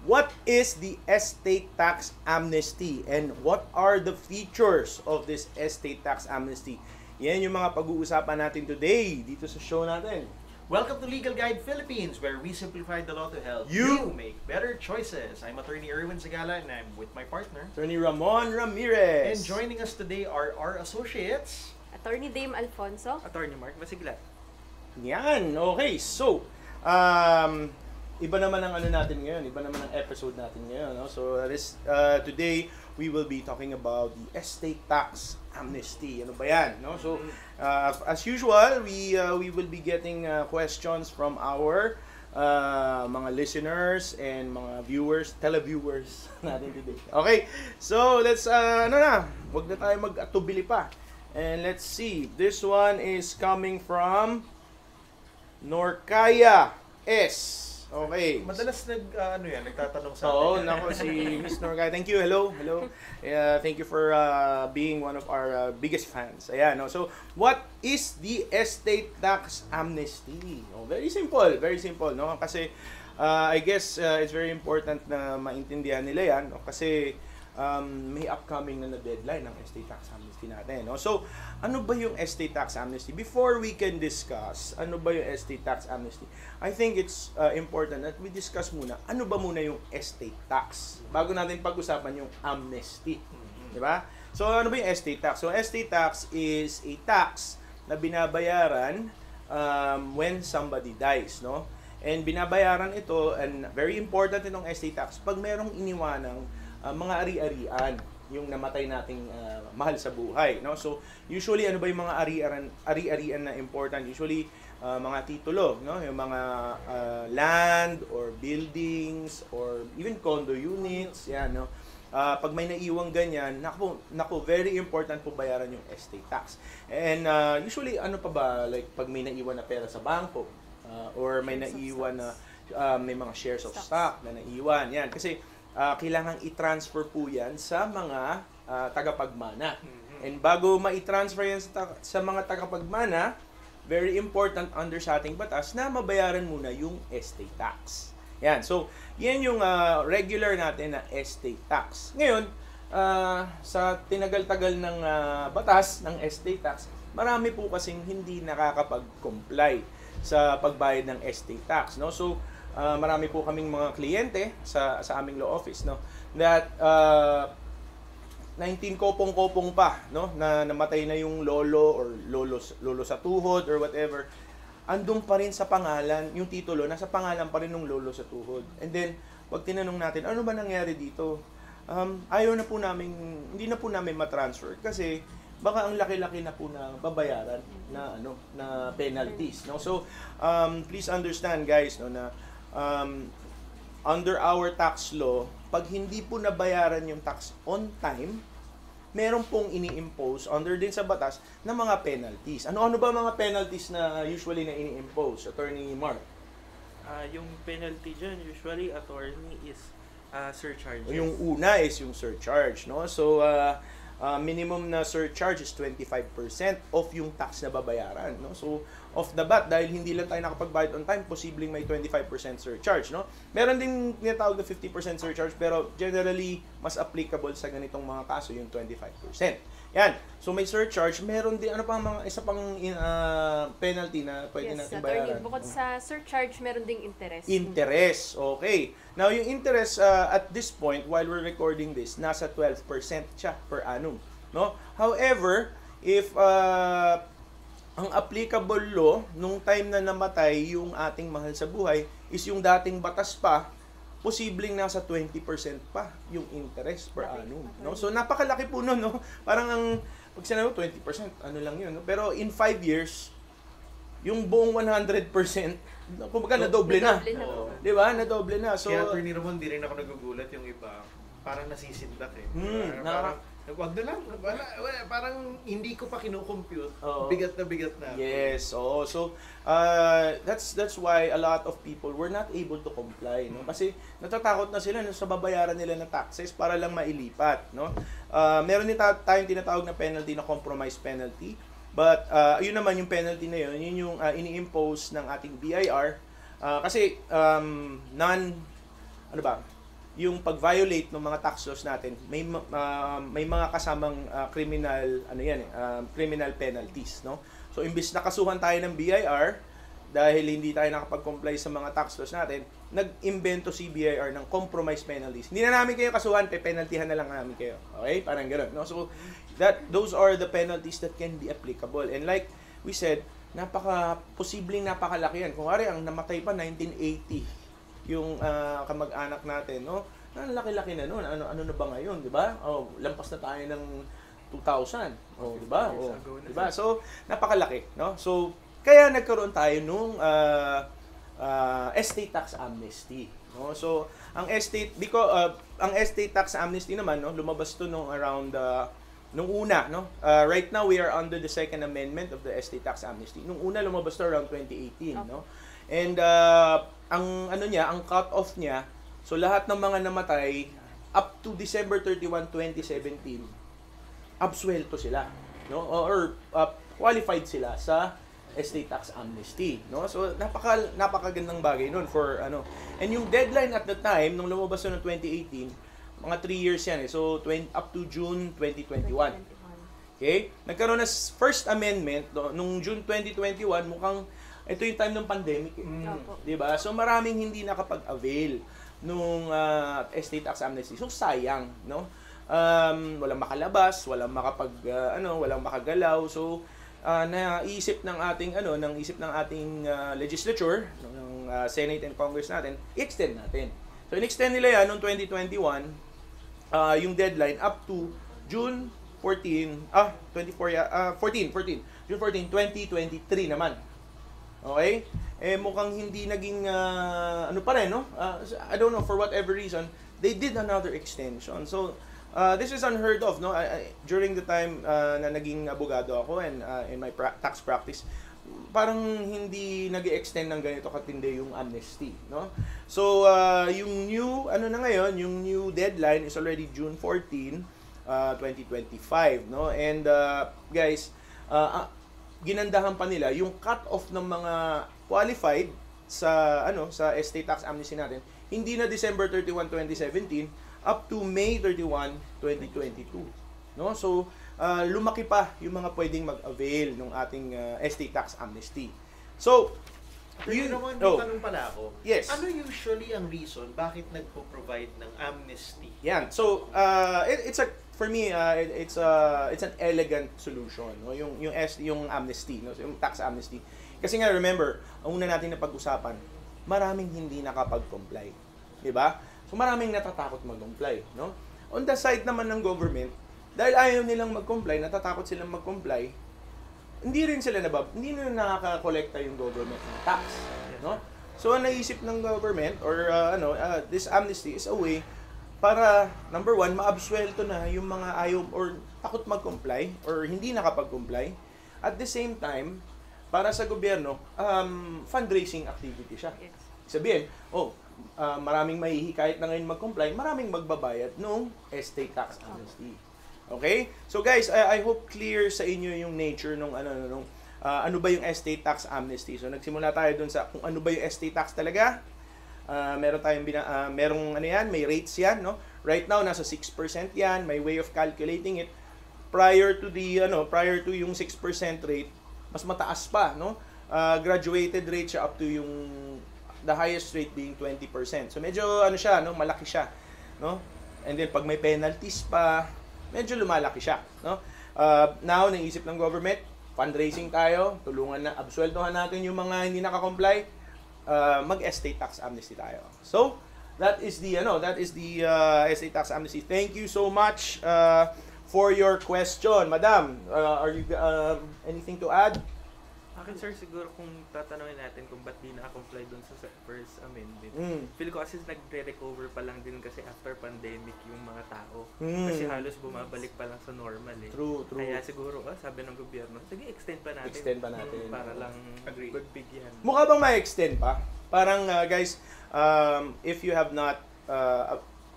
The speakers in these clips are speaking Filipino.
what is the estate tax amnesty and what are the features of this estate tax amnesty? Yan yung mga pag-uusapan natin today dito sa show natin. Welcome to Legal Guide Philippines, where we simplify the law to help You make better choices. I'm Attorney Erwin Zagala and I'm with my partner. Attorney Ramon Ramirez. And joining us today are our associates. Attorney Dame Alfonso. Attorney Mark Masiglat. Yan, okay. So, iba naman ang ano natin ngayon, iba naman ang episode natin ngayon. No? So, today, we will be talking about the estate tax amnesty. Ano ba yan? No? So, as usual, we will be getting questions from our mga listeners and mga viewers, televiewers natin today. Okay, so let's, wag na tayo mag-atubili pa. And let's see, this one is coming from Norcaya S. Okay. Madalas nagtatanong sa Oo, atin. nako si Miss Norcaya. Thank you. Hello. Thank you for being one of our biggest fans. Ayan, no. So, what is the estate tax amnesty? Oh, very simple, no? Kasi I guess it's very important na maintindihan nila 'yan, no? Kasi may upcoming na deadline ng estate tax amnesty natin. No? So, ano ba yung estate tax amnesty? Before we can discuss ano ba yung estate tax amnesty, I think it's important that we discuss muna ano ba muna yung estate tax bago natin pag-usapan yung amnesty. Di ba? So, ano ba yung estate tax? So, estate tax is a tax na binabayaran when somebody dies. No? And binabayaran ito, and very important itong estate tax, pag merong iniwanang mga ari-arian yung namatay nating mahal sa buhay, no? So usually ano ba yung mga ari-arian na important? Usually mga titulo, no? Yung mga land or buildings or even condo units, yan, no? Pag may naiwang ganyan, naku, very important po bayaran yung estate tax. And usually ano pa ba, like pag may naiwan na pera sa bangko, or may naiwan na may mga shares of stock na naiwan, yan, kasi kailangan i-transfer po yan sa mga tagapagmana. And bago ma-transfer yan sa mga tagapagmana, very important under sa ating batas na mabayaran muna yung estate tax. Yan. So, yan yung regular natin na estate tax. Ngayon, sa tinagal-tagal ng batas ng estate tax, marami po kasing hindi nakakapag-comply sa pagbayad ng estate tax. No? So, marami po kaming mga kliyente sa aming law office, no, that 19 kopong-kopong pa, no, na namatay na yung lolo or lolo sa tuhod or whatever, andun pa rin sa pangalan yung titulo, nasa pangalan pa rin ng lolo sa tuhod. And then pag tinanong natin ano ba nangyari dito, hindi na po namin ma-transfer kasi baka ang laki-laki na po na babayaran na penalties, no. So please understand, guys, no, na under our tax law, pag hindi po nabayaran yung tax on time, meron pong ini-impose under din sa batas na mga penalties. Ano ba mga penalties na usually na ini-impose, Attorney Mark? Yung penalty dyan, usually, attorney, is surcharges. Yung una is yung surcharge, no? So, minimum na surcharge is 25% of yung tax na babayaran, no? So, off the bat, dahil hindi lang tayo nakapagbayad on time, posibleng may 25% surcharge, no? Meron din tinatawag na 50% surcharge, pero generally, mas applicable sa ganitong mga kaso yung 25%. Yan. So, may surcharge. Meron din, isa pang penalty na pwede natin bayaran? Bukod sa surcharge, meron ding interest. Interest. Okay. Now, yung interest at this point, while we're recording this, nasa 12% siya per annum, no? However, if ang applicable law nung time na namatay yung ating mahal sa buhay is yung dating batas pa, posibleng nasa 20% pa yung interest per annum, no? So napakalaki po noon, no? Parang pag sinabi 20%, ano lang yun, no? Pero in 5 years, yung buong 100%, kumbaga nadoble na. Di ba? Nadoble na. So, kaya Attorney Ramon, di rin ako nagugulat yung iba. Parang nasisindak eh. Wag na lang. Wala, parang hindi ko pa kino-compute. Bigat na. Yes. So that's why a lot of people were not able to comply, no? Kasi natatakot na sila sa babayaran nila ng taxes para lang mailipat, no? Meron din tayong tinatawag na penalty na compromise penalty. But yun naman yung penalty na yun yung ini-impose ng ating BIR kasi yung pag-violate ng mga tax laws natin, may mga kasamang criminal penalties, no? So imbis na kasuhan tayo ng BIR dahil hindi tayo nakapag-comply sa mga tax laws natin, nag-imbento si BIR ng compromise penalties. Hindi na namin kayo kasuhan, penaltyhan na lang namin kayo. Okay? Parang gano'n, no? So those are the penalties that can be applicable. And like we said, posibleng napakalaki yan. Kung ang namatay pa 1980 yung kamag-anak natin, no? Ang laki-laki na noon. Ano na ba ngayon, 'di ba? Oh, lampas na tayo ng 2,000. Oh, 'di ba? Oh, 'di ba? So, napakalaki, no? So, kaya nagkaroon tayo nung estate tax amnesty, no? So, ang estate tax amnesty naman, no, lumabas to nung around nung una, no? Right now we are under the second amendment of the estate tax amnesty. Nung una lumabas to around 2018, no? And ang cut-off niya, so lahat ng mga namatay up to December 31, 2017, absuelto sila, no? Or qualified sila sa estate tax amnesty, no? So napakagandang bagay noon for ano. And yung deadline at the time nung lumabas noong 2018, mga 3 years yan eh. So up to June 2021. Okay? Nagkaroon na first amendment nung June 2021, mukhang ito yung time ng pandemic eh. 'Di ba? So maraming hindi nakapag-avail nung estate tax amnesty. So sayang, no? Walang makalabas, walang walang makagalaw. So naisip ng ating legislature, ng Senate and Congress natin, i-extend natin. So in-extend nila yan noong 2021, yung deadline up to June 14, June 14, 2023 naman. Okay? Mukhang hindi naging pa rin, no? I don't know, for whatever reason, they did another extension. So this is unheard of, no? During the time na naging abogado ako and in my tax practice, parang hindi nag-extend ng ganito katindi yung amnesty, no? So yung new yung new deadline is already June 14, 2025, no? And guys, ginandahan pa nila yung cut-off ng mga qualified sa estate tax amnesty natin, hindi na December 31, 2017 up to May 31, 2022. No? So, lumaki pa yung mga pwedeng mag-avail ng ating estate tax amnesty. So, may tanong pala ako. Yes. Ano usually ang reason bakit nagpo-provide ng amnesty? Yan. So, for me, it's an elegant solution, no? Yung amnesty, no? So, yung tax amnesty. Kasi nga, remember, ang una natin na pag-usapan, maraming hindi nakapag-comply. 'Di ba? So maraming natatakot mag-comply, no? On the side naman ng government, dahil ayaw nilang mag-comply, natatakot silang mag-comply, hindi na nakaka-collecta yung government ng tax, no? So ang naisip ng government or this amnesty is a way para number one, maabsuelto na yung mga ayaw or takot mag-comply or hindi nakapag-comply. At the same time, para sa gobyerno, fundraising activity siya. Yes. Sabihin, maraming mahihikayat na ngayon mag-comply, maraming magbabayad nung estate tax amnesty. Okay? So guys, I hope clear sa inyo yung nature nung ano ba yung estate tax amnesty. So nagsimula tayo dun sa kung ano ba yung estate tax talaga. Meron tayong may rates yan, no? Right now nasa 6% yan, may way of calculating it. Prior to yung 6% rate, mas mataas pa, no? Graduated rate siya up to yung the highest rate being 20%. So medyo malaki siya, no? And then pag may penalties pa, medyo lumalaki siya, no? Now naisip ng government, fundraising tayo, absueldohan natin yung mga hindi naka-comply, mag-estate tax amnesty tayo. So, that is the estate tax amnesty. Thank you so much for your question. Madam, are you anything to add? Akin sir, siguro kung tatanungin natin kung ba't di na-comply dun sa first amendment. Feel ko kasi nagre-recover pa lang din kasi after pandemic yung mga tao. Kasi halos bumabalik pa lang sa normal eh. True. Kaya siguro, sabi ng gobyerno, sige, extend pa natin. Para lang pagbigyan. Mukha bang ma-extend pa? Parang, guys, if you have not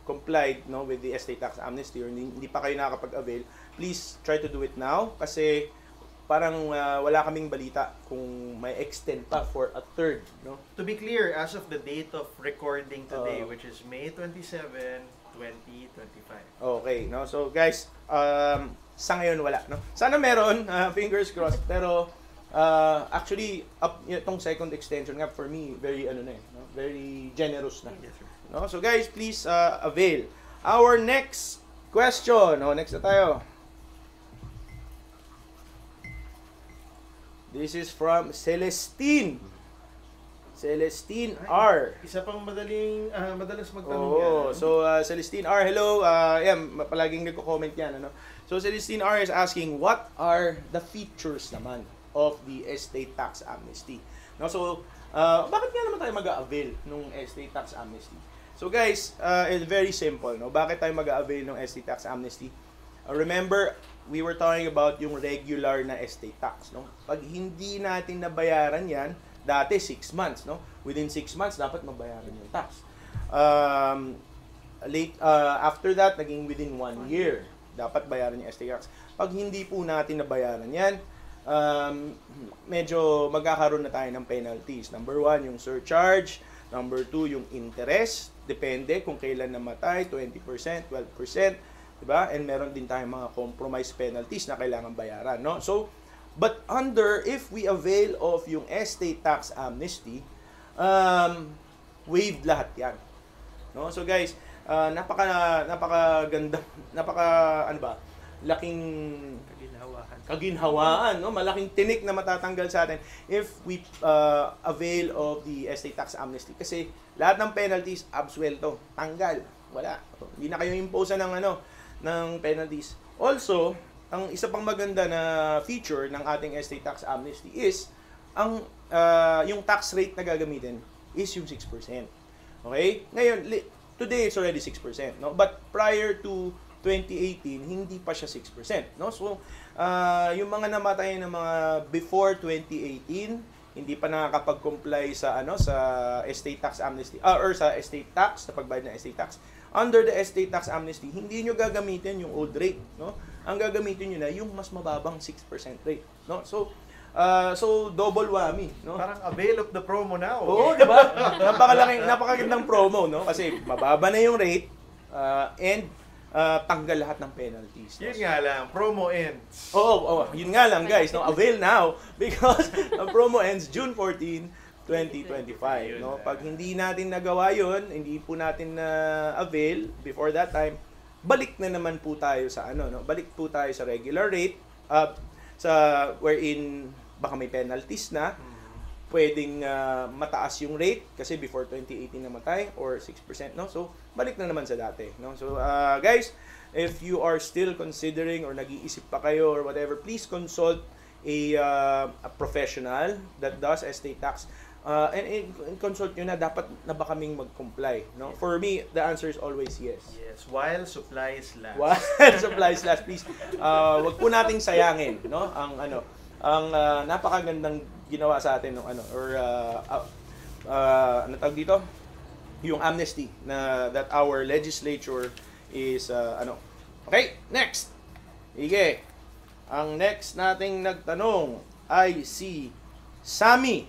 complied with the estate tax amnesty or hindi pa kayo nakakapag-avail, please try to do it now kasi parang wala kaming balita kung may extend pa for a third, no? To be clear, as of the date of recording today, which is May 27, 2025. Okay, no? So guys, sa ngayon wala, no? Sana meron, fingers crossed, pero actually itong second extension nga for me very no? Very generous na. Yes, sir. No? So guys, please avail. Our next question, next na tayo. This is from Celestine. Celestine R. Isa pang madalas magtanong yan. So Celestine R, hello. Palaging nagko-comment yan, ano. So Celestine R is asking, what are the features naman of the estate tax amnesty? No, so bakit nga naman tayo mag-a-avail ng estate tax amnesty? So guys, it's very simple, no. Bakit tayo mag-a-avail ng estate tax amnesty? Remember, we were talking about yung regular na estate tax, no? Pag hindi natin nabayaran yan, dati 6 months, no? Within 6 months, dapat mabayaran yung tax. After that, naging within 1 year, dapat bayaran yung estate tax. Pag hindi po natin nabayaran yan, medyo magkakaroon na tayo ng penalties. Number 1, yung surcharge. Number 2, yung interest. Depende kung kailan namatay, 20%, 12%. Diba? And meron din tayong mga compromise penalties na kailangan bayaran, no? So, but if we avail of yung estate tax amnesty, waived lahat yan. No? So guys, napakaganda, laking kaginhawaan, no? Malaking tinik na matatanggal sa atin if we avail of the estate tax amnesty. Kasi lahat ng penalties, absuelto, tanggal, wala. Hindi na kayo impose ng penalties. Also, ang isa pang maganda na feature ng ating estate tax amnesty is yung tax rate na gagamitin is yung 6%. Okay? Ngayon, today it's already 6%, no? But prior to 2018, hindi pa siya 6%, no? So, yung mga namatay na mga before 2018, hindi pa nakakapag-comply sa sa estate tax amnesty or sa estate tax, sa pagbayad ng estate tax. Under the estate tax amnesty, hindi nyo gagamitin yung old rate, no? Ang gagamitin nyo na yung mas mababang 6% rate, no? So double whammy, no? Parang avail of the promo now. Oo, di ba? Napakagandang promo, no? Kasi mababa na yung rate and tanggal lahat ng penalties. Yun nga lang, promo ends. Yun nga lang guys, no? Avail now because ang promo ends June 14, 2025, no? Pag hindi natin nagawa yun, hindi po natin avail before that time, balik na naman po tayo sa no? Balik po tayo sa regular rate wherein baka may penalties na. Pwedeng mataas yung rate kasi before 2018 namatay or 6%, no? So balik na naman sa dati, no? So guys, if you are still considering or nag-iisip pa kayo or whatever, please consult a professional that does estate tax. And consult nyo na, dapat na ba kaming mag-comply, no? For me, the answer is always yes. Yes, while supplies last. While supplies last, please. Wag po nating sayangin, no? Ang napakagandang ginawa sa atin ng ano tawag dito? Yung amnesty that our legislature is Okay, next. Sige. Ang next nating nagtanong ay si Sammy.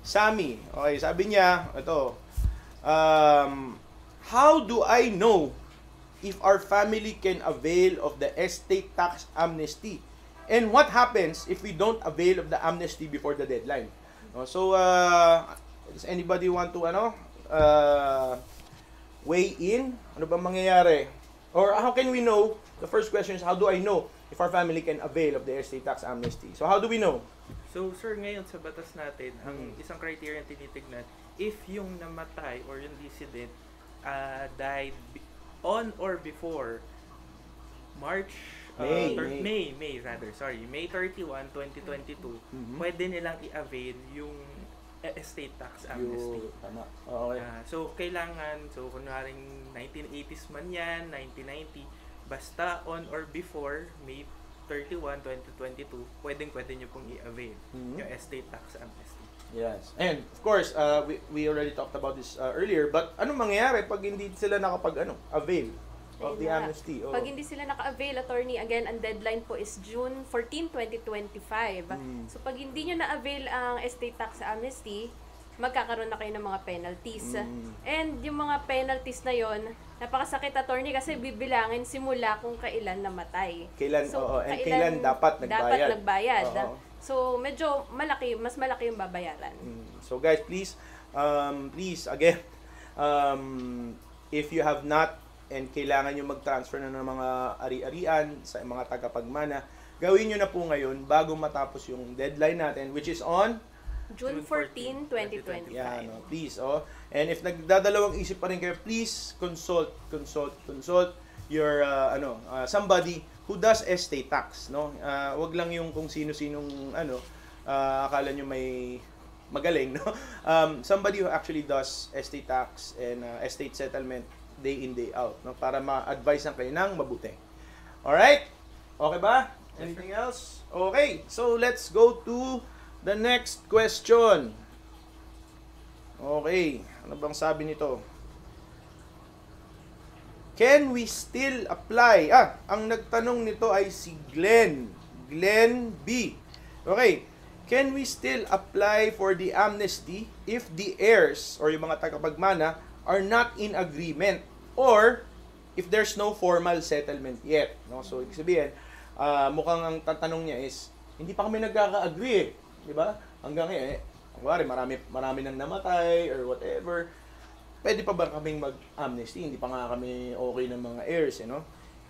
Okay, sabi niya, how do I know if our family can avail of the estate tax amnesty? And what happens if we don't avail of the amnesty before the deadline? So, does anybody want to weigh in? Ano ba mangyayari? Or how can we know? The first question is, how do I know if our family can avail of the estate tax amnesty? So, how do we know? So, sir, ngayon sa batas natin, ang isang criteria na tinitignan, if yung namatay or yung decedent died on or before May 31, 2022, pwede nilang i-avail yung estate tax amnesty. Tama. Okay. So, kunwaring 1980s man yan, 1990, basta on or before May 31, 2022, pwede nyo pong i-avail yung estate tax amnesty. Yes. And of course, we already talked about this earlier, but anong mangyayari pag hindi sila avail? of Ayun the na. amnesty. Oo. Pag hindi sila naka-avail, attorney, again, ang deadline po is June 14, 2025. So, pag hindi nyo na-avail ang estate tax amnesty, magkakaroon na kayo ng mga penalties. And yung mga penalties na yon, napakasakit, attorney, kasi bibilangin simula kung kailan namatay. Kailan, So, oo, and kailan dapat nagbayad. Dapat nagbayad. Oo. So, medyo mas malaki yung babayaran. So guys, please again, if you have not and kailangan nyo mag-transfer na ng mga ari-arian sa mga tagapagmana, gawin nyo na po ngayon bago matapos yung deadline natin, which is on June 14, 2025. yeah, no, please, oh. And if nagdadalawang isip pa rin kayo, please consult your somebody who does estate tax, no? Wag lang yung kung sino-sinong akala nyo may magaling, no? Somebody who actually does estate tax and estate settlement day in, day out, no? Para ma-advise lang kayo ng mabuti. Alright? Okay ba? Anything else? Okay, so let's go to the next question. Okay, ano bang sabi nito? Can we still apply? Ang nagtanong nito ay si Glenn B. Okay, can we still apply for the amnesty if the heirs or yung mga tagapagmana are not in agreement or if there's no formal settlement yet? No? So, ibig sabihin, mukhang ang tatanong niya is, hindi pa kami nagkaka-agree, di ba? Hanggang ngayon, marami nang namatay or whatever. Pwede pa ba kaming mag-amnesty? Hindi pa nga kami okay ng mga heirs,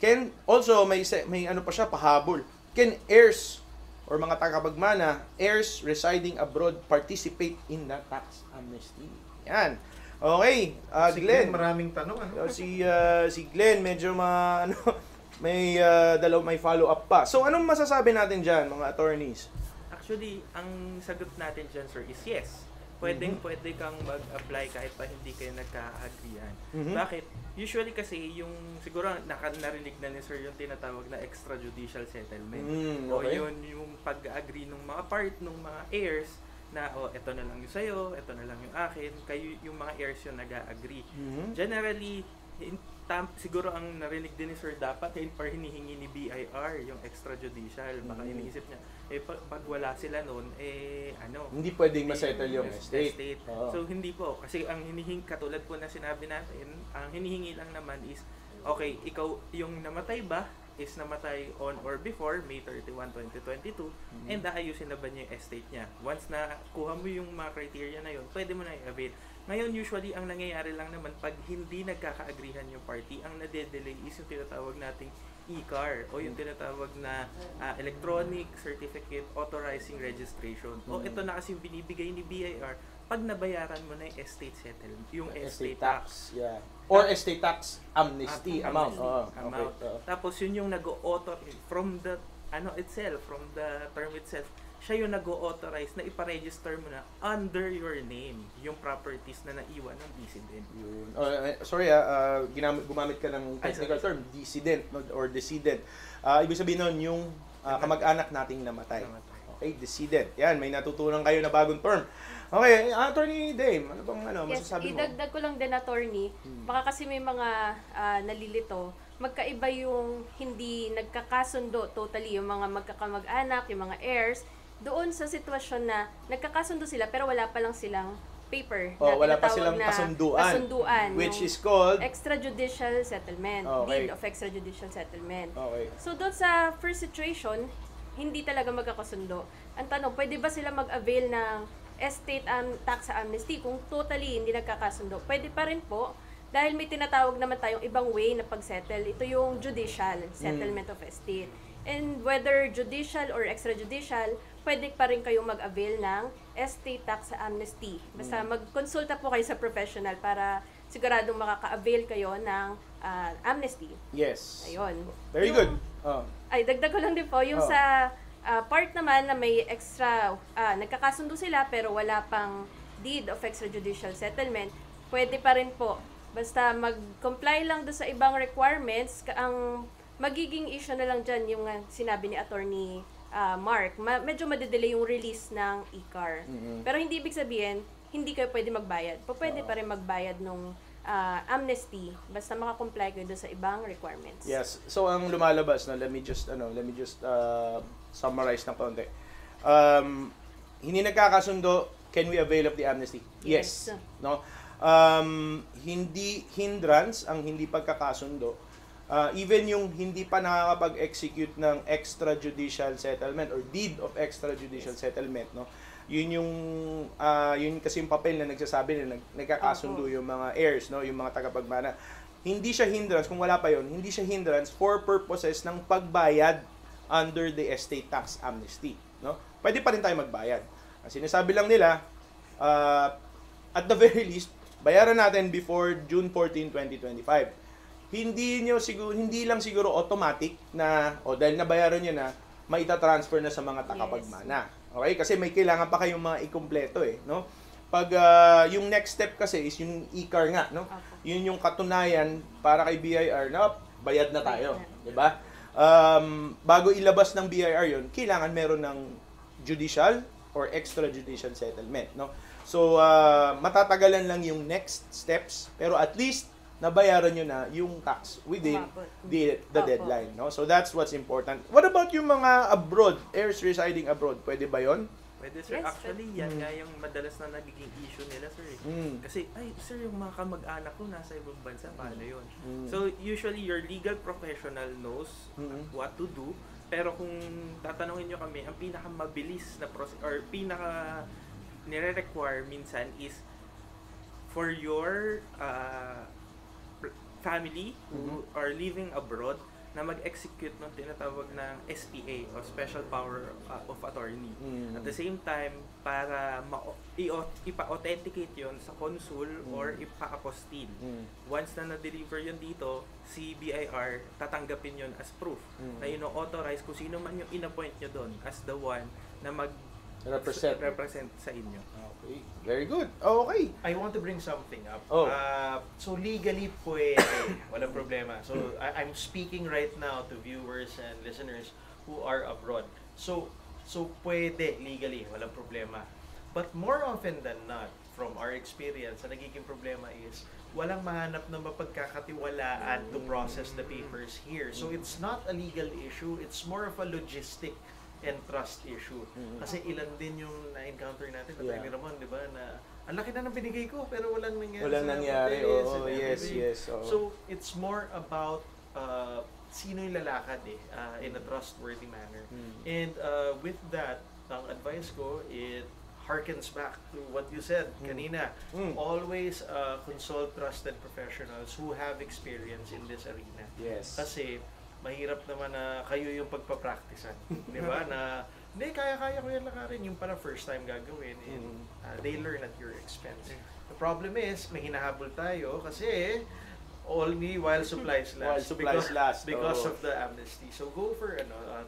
Can, also, may ano pa siya, pahabol. Can heirs or mga tagapagmana, heirs residing abroad participate in the tax amnesty? Yan. Okay, Si Glenn. maraming tanong, Si Glenn, medyo may may follow-up pa. So, anong masasabi natin dyan, mga attorneys? Actually, ang sagot natin dyan, sir, is yes. Pwede kang mag-apply kahit pa hindi kayo nagka-agreean. Bakit? Usually kasi siguro narinig na ni sir yung tinatawag na extrajudicial settlement. Okay. O yung pag-agree ng mga ng mga heirs na ito na lang yung sa'yo, ito na lang yung akin, kayo yung mga heirs yung nag-agree. Generally, siguro ang narinig din ni sir dapat or hinihingi ni BIR yung extrajudicial. Baka iniisip niya, pag wala sila noon, hindi pwedeng ma-settle yung estate. So, hindi po. Kasi ang katulad po na sinabi natin, ang hinihingi lang naman is, okay, ikaw, yung namatay ba, is namatay on or before May 31, 2022, and ayusin na ba niya yung estate niya. Once na kuha mo yung mga criteria na yun, pwede mo na i-avail. Ngayon, usually, ang nangyayari lang naman, pag hindi nagkaka-agreehan yung party, ang nade-delay is yung tinatawag nating e-car o yung tinatawag na electronic certificate authorizing registration. O ito na kasi yung binibigay ni BIR pag nabayaran mo na yung estate settlement, yung estate tax. Yeah. Or estate tax amnesty amount. Okay. Tapos yun yung nag-author from the from the term itself, siya yung nag-authorize na ipa-register mo na under your name yung properties na naiwan ng decedent. Sorry, gumamit ka ng technical term, decedent or decedent. Ibig sabihin nun yung kamag-anak nating namatay. Okay, decedent. Yan, may natutunan kayo na bagong term. Okay, Attorney Dame, ano bang masasabi mo? Idagdag ko lang din, attorney, baka kasi may mga nalilito, magkaiba yung hindi nagkakasundo totally, yung mga magkakamag-anak, yung mga heirs, doon sa sitwasyon na nagkakasundo sila pero wala pa lang silang paper na wala pa silang na kasunduan, which is called extrajudicial settlement, deed of extrajudicial settlement. Okay. So doon sa first situation, hindi talaga magkakasundo. Ang tanong, pwede ba sila mag-avail ng estate tax amnesty kung totally hindi nagkakasundo? Pwede pa rin po, dahil may tinatawag naman tayong ibang way na pag-settle. Ito yung judicial settlement of estate. And whether judicial or extrajudicial, pwede pa rin kayong mag-avail ng estate tax amnesty. Basta mag-consulta po kayo sa professional para siguradong makaka-avail kayo ng amnesty. Yes. Ayun. Very good. Ay, dagdag ko lang din po, yung sa part naman na may extra, nagkakasundo sila pero wala pang deed of extrajudicial settlement, pwede pa rin po. Basta mag-comply lang do sa ibang requirements, ang magiging issue na lang dyan yung sinabi ni Attorney Mark, medyo madedelay yung release ng e-car. Pero hindi ibig sabihin, hindi kayo pwede magbayad. Pwede pa rin magbayad nung amnesty basta makakomply kayo doon sa ibang requirements. Yes. So ang lumalabas, no, let me just summarize ng konti. Hindi nagkakasundo, can we avail of the amnesty? Yes. No? Hindi hindrance ang hindi pagkakasundo. Even yung hindi pa nakakapag-execute ng extrajudicial settlement or deed of extrajudicial settlement, no? Yun kasi yung papel na nagsasabi na nagkakasundo yung mga heirs, no, yung mga tagapagmana. Hindi siya hindrance kung wala pa yon. Hindi siya hindrance for purposes ng pagbayad under the estate tax amnesty, no? Pwede pa rin tayo magbayad. Ang sinasabi lang nila, at the very least, bayaran natin before June 14, 2025. Hindi lang siguro automatic na dahil nabayaran niyo na maita-transfer na sa mga tagapagmana. Okay? Kasi may kailangan pa kayong mga ikumpleto no? Pag yung next step kasi is yung ICAR nga, no? Yun yung katunayan para kay BIR na bayad na tayo, 'di ba? Bago ilabas ng BIR yun, kailangan meron ng judicial or extrajudicial settlement, no? So matatagalan lang yung next steps, pero at least nabayaran nyo na yung tax within the deadline, no? So that's what's important. What about yung mga abroad, heirs residing abroad? Pwede ba yon? Pwede, sir. Yes, Actually, yan nga yung madalas na nagiging issue nila, sir. Kasi, sir, yung mga kamag-anak ko nasa ibang bansa, paano yun? So, usually, your legal professional knows what to do. Pero kung tatanungin nyo kami, ang pinakamabilis na process, or pinaka nire-require minsan is for your family who are living abroad na mag-execute ng tinatawag ng SPA o Special Power of Attorney. At the same time, para ipa-authenticate yon sa consul or ipa-apostille. Once na na-deliver yun dito, si BIR tatanggapin yon as proof na ino-authorize kung sino man yung in-appoint nyo doon as the one na represent sa inyo. Okay. Very good. Okay. I want to bring something up. So legally pwede, walang problema. So I'm speaking right now to viewers and listeners who are abroad. So pwede legally, walang problema. But more often than not, from our experience, ang nagiging problema is walang mahanap na mapagkakatiwalaan to process the papers here. So it's not a legal issue, it's more of a logistic and trust issue. Kasi ilan din yung na-encounter natin na ni Ramon, di ba, na ang laki na ng binigay ko pero walang nangyari. Walang nangyari. Yes. So it's more about sino yung lalakad in a trustworthy manner. And with that, ang advice ko, it harkens back to what you said kanina. Always consult trusted professionals who have experience in this arena. Yes. Kasi mahirap naman na kayo yung pagpa-practicean. Di ba? Na, hindi, kaya ko yan lakarin. Yung para first time gagawin. And they learn at your expense. The problem is, may hinahabol tayo kasi only while supplies last. Because of the amnesty. So go for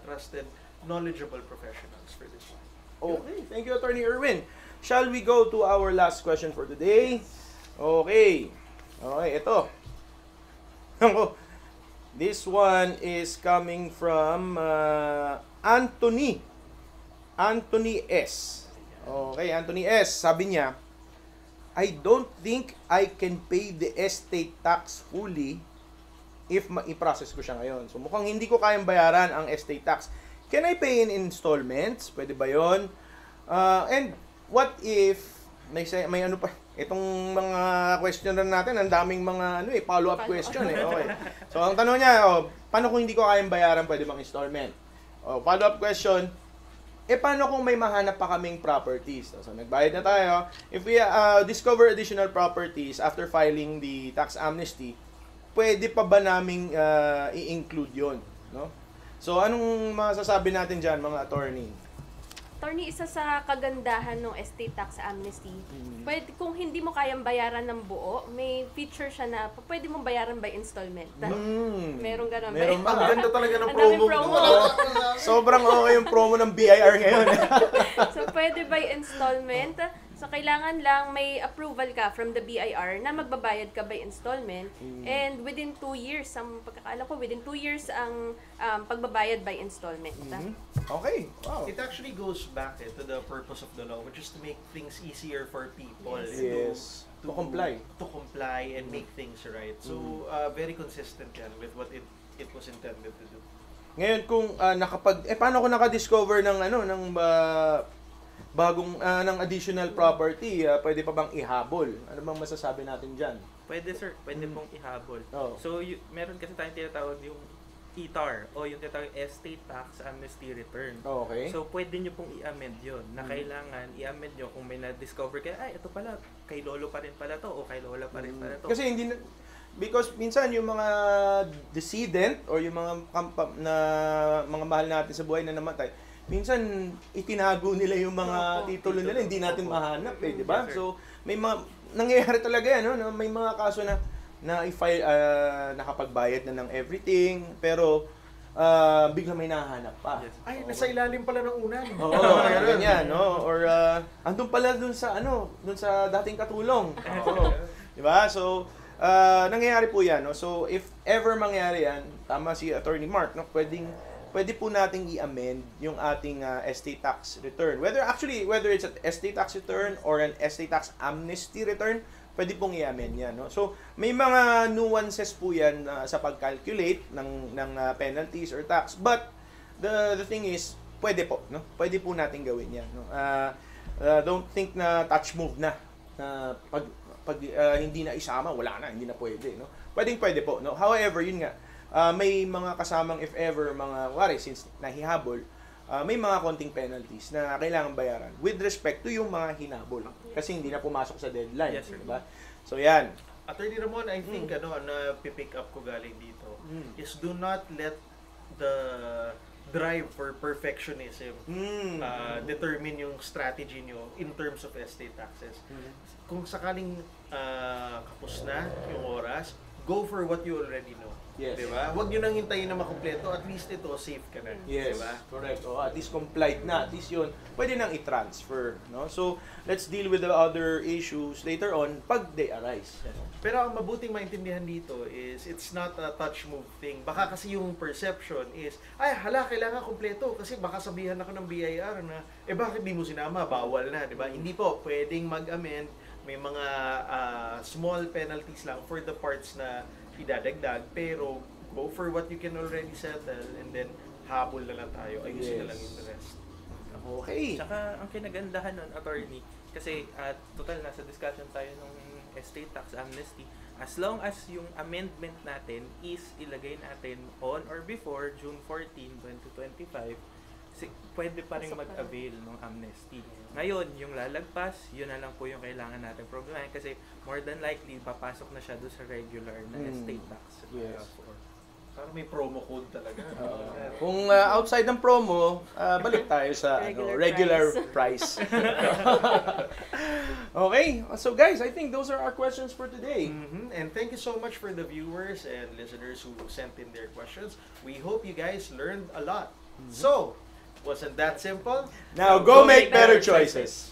trusted, knowledgeable professionals for this one. Okay. Thank you, Attorney Erwin. Shall we go to our last question for today? Okay. Okay, ito. This one is coming from Anthony S. Okay, Anthony S. Sabi niya, I don't think I can pay the estate tax fully if i-process ko siya ngayon. So mukhang hindi ko kayang bayaran ang estate tax. Can I pay in installments? Pwede ba yun? And what if may ano pa, itong mga question na natin, ang daming mga follow-up question Okay. So ang tanong niya, paano kung hindi ko kayang bayaran, pwede bang installment? Follow-up question, paano kung may mahanap pa kaming properties? So nagbayad na tayo. If we discover additional properties after filing the tax amnesty, pwede pa ba naming i-include yon, no? So anong masasabi natin diyan, mga attorney? Attorney, isa sa kagandahan ng estate tax amnesty, pwede, kung hindi mo kayang bayaran ng buo, may feature siya na pwede mong bayaran by installment. Merong ganun. Meron Ang ganda talaga ng Ang daming promo. Sobrang okay yung promo ng BIR ngayon. So, pwede by installment. So, kailangan lang may approval ka from the BIR na magbabayad ka by installment. And within 2 years, ang pagkakaalam ko, within 2 years ang pagbabayad by installment. Okay. Wow. It actually goes back to the purpose of the law, which is to make things easier for people. Yes. to comply and make things right. So very consistent yan with what it was intended to do. Ngayon kung paano ko naka-discover ng bagong ng additional property, pwede pa bang ihabol? Ano bang masasabi natin diyan? Pwede sir, pwede pong ihabol. Oh. So meron kasi tayong tinatawag yung ETAR o yung tinatawag Estate Tax Amnesty Return. Okay. So pwede nyo pong i-amend yun na kailangan i-amend nyo kung may na-discover kayo, ay ito pala, kay lolo pa rin pala to o kay lola pa rin pala to. Kasi hindi na, because minsan yung mga decedent or yung mga mga mahal natin sa buhay na namatay, minsan itinago nila yung mga titulo nila, hindi natin mahanap di ba? Yes, So may mga nangyayari talaga yan, no? May mga kaso na i-file, nakapagbayad na ng everything, pero bigla may nahanap pa. Yes. Ay, nasa ilalim pala ng unan. Oo, ganyan, no? Or andun pala dun sa dating katulong. Di ba? So, nangyayari po yan, no? So, if ever mangyari yan, tama si Attorney Mark, no? Pwede po nating i-amend yung ating estate tax return. Whether it's an estate tax return or an estate tax amnesty return, pwede pong i-amend yan, no? So, may mga nuances po yan sa pag-calculate ng penalties or tax. But, the thing is, pwede po, no? Pwede po natin gawin yan, no? Don't think na touch move na. Pag hindi na isama, wala na, hindi na pwede, no? Pwede po, no? However, yun nga, may mga kasamang, if ever, since nahihabol, may mga konting penalties na kailangan bayaran with respect to yung mga hinabol. Kasi hindi na pumasok sa deadline. Yes, sir. Diba? So, yan. Attorney Ramon, I think na pipick up ko galing dito is do not let the drive for perfectionism determine yung strategy nyo in terms of estate taxes. Kung sakaling kapos na yung oras, go for what you already know. Yes. Diba? Huwag nyo nang hintayin na makumpleto. At least ito, safe ka na. Yes, diba? correct. O, at least complied na. At least yun, pwede nang i-transfer. No? So, let's deal with the other issues later on pag they arise. Pero ang mabuting maintindihan dito is it's not a touch move thing. Baka kasi yung perception is, ay, kailangan kumpleto kasi baka sabihan ako ng BIR na, bakit di mo sinama? Bawal na, di ba? Hindi po, pwedeng mag-amend. May mga small penalties lang for the parts na idadagdag, pero go for what you can already settle and then habol na lang tayo. Ayusin na lang yung rest. Okay. Tsaka ang kinagandahan nun, attorney, kasi total nasa discussion tayo nung estate tax amnesty, as long as yung amendment natin is ilagay natin on or before June 14, 2025, pwede pa rin mag-avail ng amnesty. Ngayon, yung lalagpas, yun na lang po yung kailangan natin problemahin kasi more than likely, papasok na siya doon sa regular na estate tax. Yes. Parang may promo code talaga. Kung outside ng promo, balik tayo sa regular price. Okay, so guys, I think those are our questions for today. And thank you so much for the viewers and listeners who sent in their questions. We hope you guys learned a lot. So, wasn't that simple? Now go make better choices.